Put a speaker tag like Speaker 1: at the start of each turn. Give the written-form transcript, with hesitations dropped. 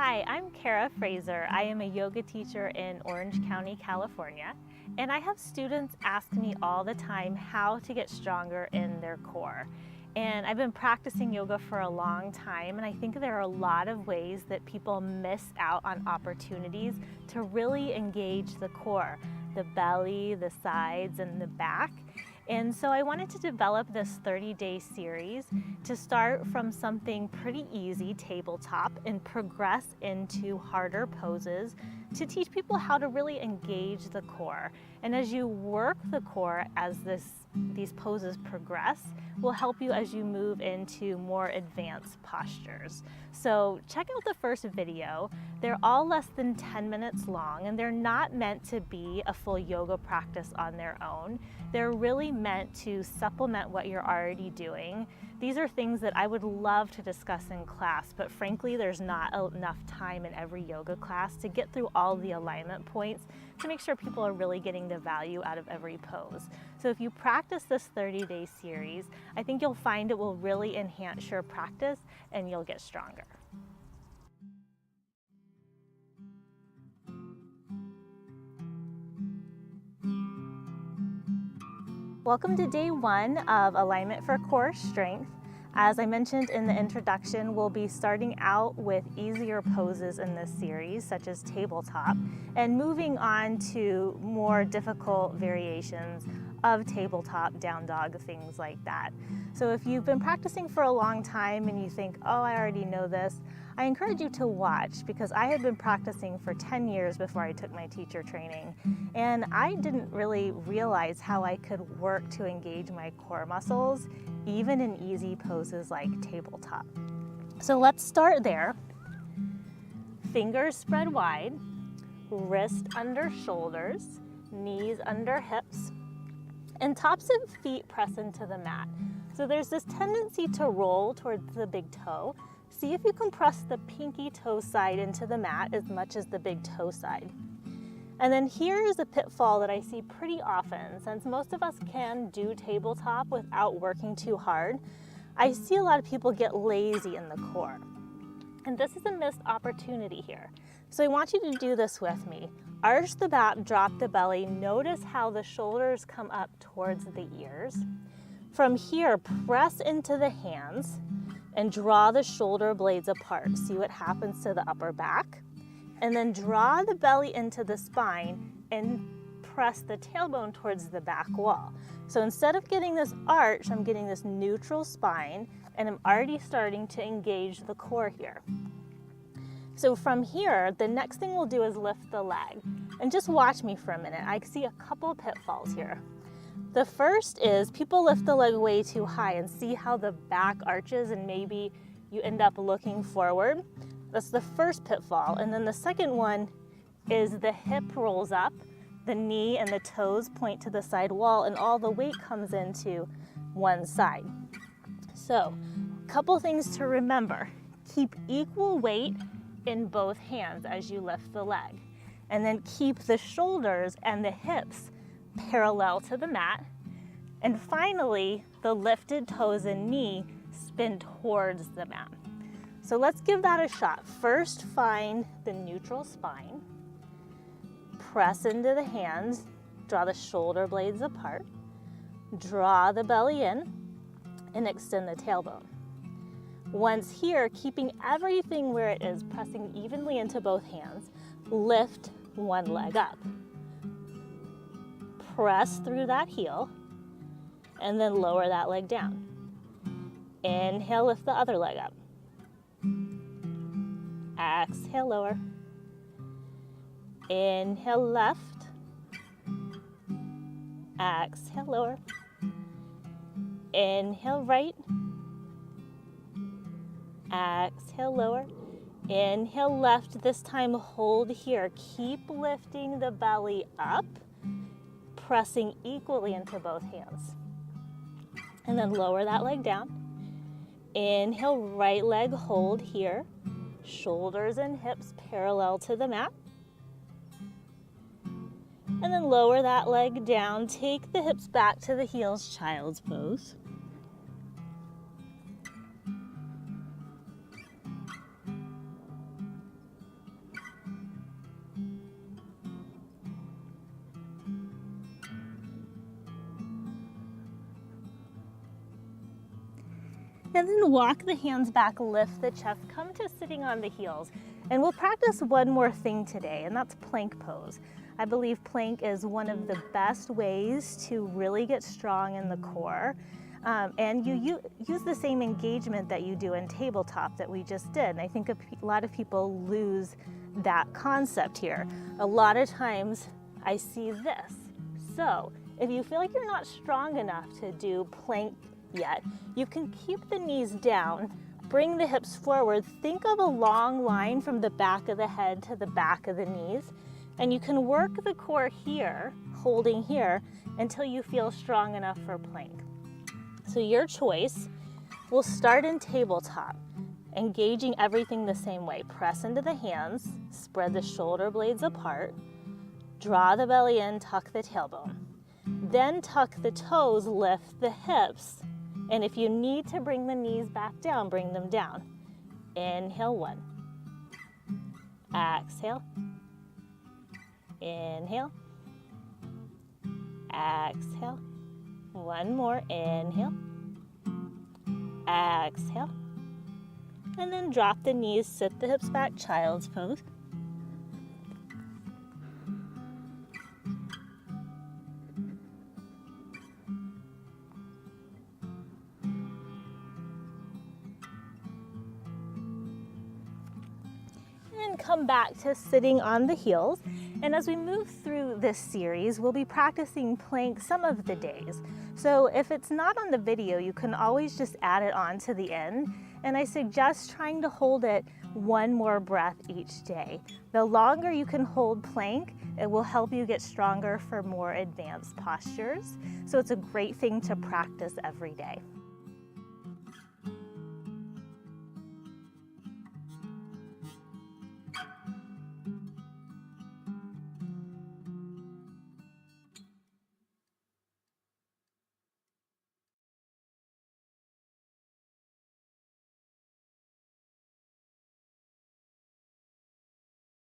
Speaker 1: Hi, I'm Cara Fraser. I am a yoga teacher in Orange County, California, and I have students ask me all the time how to get stronger in their core. And I've been practicing yoga for a long time, and I think there are a lot of ways that people miss out on opportunities to really engage the core, the belly, the sides, and the back. And so I wanted to develop this 30-day series to start from something pretty easy, tabletop, and progress into harder poses to teach people how to really engage the core. And as you work the core as these poses progress, will help you as you move into more advanced postures. So check out the first video. They're all less than 10 minutes long, and they're not meant to be a full yoga practice on their own. They're really meant to supplement what you're already doing. These are things that I would love to discuss in class, but frankly, there's not enough time in every yoga class to get through all the alignment points to make sure people are really getting the value out of every pose. So if you practice this 30-day series, I think you'll find it will really enhance your practice and you'll get stronger. Welcome to day one of Alignment for Core Strength. As I mentioned in the introduction, we'll be starting out with easier poses in this series, such as tabletop, and moving on to more difficult variations of tabletop, down dog, things like that. So if you've been practicing for a long time and you think, oh, I already know this, I encourage you to watch, because I had been practicing for 10 years before I took my teacher training, and I didn't really realize how I could work to engage my core muscles, even in easy poses like tabletop. So let's start there. Fingers spread wide, wrist under shoulders, knees under hips, and tops of feet press into the mat. So there's this tendency to roll towards the big toe. See if you can press the pinky toe side into the mat as much as the big toe side. And then here is a pitfall that I see pretty often. Since most of us can do tabletop without working too hard, I see a lot of people get lazy in the core. And this is a missed opportunity here. So I want you to do this with me. Arch the back, drop the belly. Notice how the shoulders come up towards the ears. From here, press into the hands and draw the shoulder blades apart. See what happens to the upper back. And then draw the belly into the spine and press the tailbone towards the back wall. So instead of getting this arch, I'm getting this neutral spine, and I'm already starting to engage the core here. So from here, the next thing we'll do is lift the leg. And just watch me for a minute. I see a couple pitfalls here. The first is people lift the leg way too high, and see how the back arches and maybe you end up looking forward. That's the first pitfall. And then the second one is the hip rolls up, the knee and the toes point to the side wall, and all the weight comes into one side. So, a couple things to remember. Keep equal weight in both hands as you lift the leg. And then keep the shoulders and the hips parallel to the mat. And finally, the lifted toes and knee spin towards the mat. So let's give that a shot. First, find the neutral spine. Press into the hands. Draw the shoulder blades apart. Draw the belly in and extend the tailbone. Once here, keeping everything where it is, pressing evenly into both hands, lift one leg up. Press through that heel and then lower that leg down. Inhale, lift the other leg up. Exhale, lower. Inhale, left. Exhale, lower. Inhale, right. Exhale, lower. Inhale, left. This time, hold here. Keep lifting the belly up, pressing equally into both hands. And then lower that leg down. Inhale, right leg, hold here. Shoulders and hips parallel to the mat. And then lower that leg down. Take the hips back to the heels, child's pose. And then walk the hands back, lift the chest, come to sitting on the heels. And we'll practice one more thing today, and that's plank pose. I believe plank is one of the best ways to really get strong in the core. And you use the same engagement that you do in tabletop that we just did. And I think a lot of people lose that concept here. A lot of times I see this. So if you feel like you're not strong enough to do plank yet, you can keep the knees down, bring the hips forward, think of a long line from the back of the head to the back of the knees, and you can work the core here, holding here, until you feel strong enough for plank. So your choice. We'll start in tabletop, engaging everything the same way. Press into the hands, spread the shoulder blades apart, draw the belly in, tuck the tailbone. Then tuck the toes, lift the hips, and if you need to bring the knees back down, bring them down. Inhale, 1. Exhale. Inhale. Exhale. One more, inhale, exhale, and then drop the knees, sit the hips back, child's pose. And come back to sitting on the heels. And as we move through this series, we'll be practicing plank some of the days. So if it's not on the video, you can always just add it on to the end. And I suggest trying to hold it one more breath each day. The longer you can hold plank, it will help you get stronger for more advanced postures. So it's a great thing to practice every day.